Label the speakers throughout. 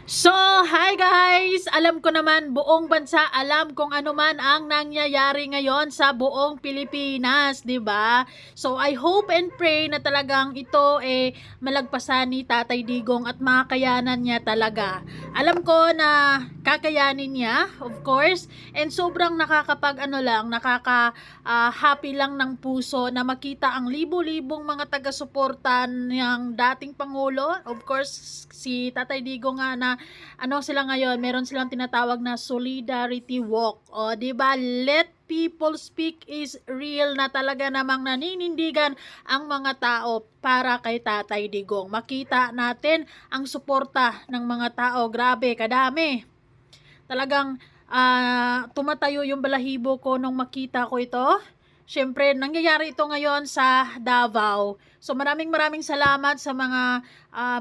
Speaker 1: So, hi guys! Alam ko naman, buong bansa alam kung ano man ang nangyayari ngayon sa buong Pilipinas, 'di ba? So, I hope and pray na talagang ito malagpasan ni Tatay Digong at makakayanan niya talaga. Alam ko na kakayanin niya, of course, and sobrang happy lang ng puso na makita ang libo-libong mga taga-suporta ng dating Pangulo. Of course, si Tatay Digong nga na sila ngayon, meron silang tinatawag na solidarity walk. O, 'di ba? Let people speak is real na talaga namang naninindigan ang mga tao para kay Tatay Digong. Makita natin ang suporta ng mga tao. Grabe, kadami. Talagang tumatayo yung balahibo ko nung makita ko ito. Siyempre, nangyayari ito ngayon sa Davao. So maraming salamat sa mga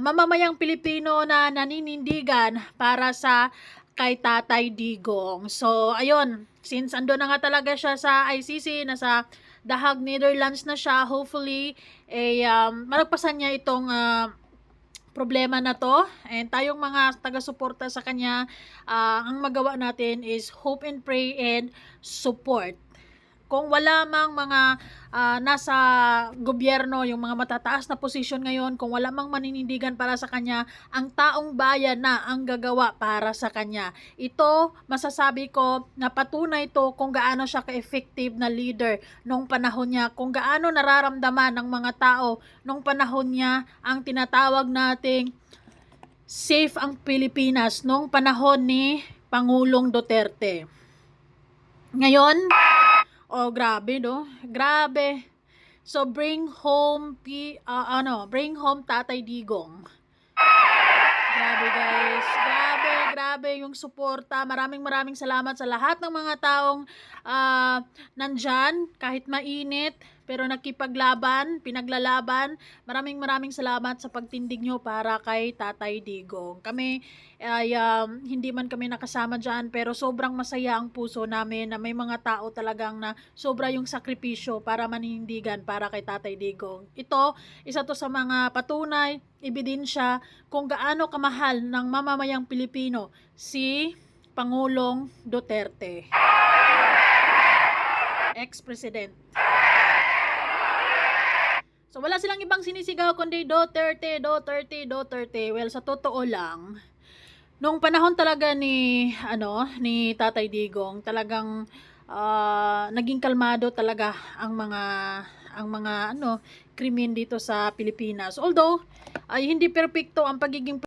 Speaker 1: mamamayang Pilipino na naninindigan para sa kay Tatay Digong. So ayun, since ando na nga talaga siya sa ICC, nasa The Hague, Netherlands na siya, hopefully malagpasan niya itong problema na to, and tayong mga taga-suporta sa kanya, ang magawa natin is hope and pray and support. Kung wala mang mga nasa gobyerno, yung mga matataas na posisyon ngayon, kung wala mang maninindigan para sa kanya, ang taong bayan na ang gagawa para sa kanya. Ito, masasabi ko na patunay to kung gaano siya ka-effective na leader nung panahon niya, kung gaano nararamdaman ng mga tao nung panahon niya ang tinatawag nating safe ang Pilipinas nung panahon ni Pangulong Duterte. Ngayon, oh, grabe, no? Grabe. So, bring home Tatay Digong. Grabe, guys. Grabe yung suporta. Maraming salamat sa lahat ng mga taong nandyan, kahit mainit, pero pinaglalaban. Maraming salamat sa pagtindig nyo para kay Tatay Digong. Kami ay hindi man kami nakasama dyan, pero sobrang masaya ang puso namin na may mga tao talagang na sobra yung sakripisyo para maninindigan para kay Tatay Digong. Ito, isa to sa mga patunay, ebidensya kung gaano kamahal ng mamamayang Pilipino si Pangulong Duterte, ex-president. So wala silang ibang sinisigaw kundi Duterte. Well, sa totoo lang, nung panahon talaga ni Tatay Digong, talagang naging kalmado talaga ang mga krimen dito sa Pilipinas. Although ay hindi perpekto ang pagiging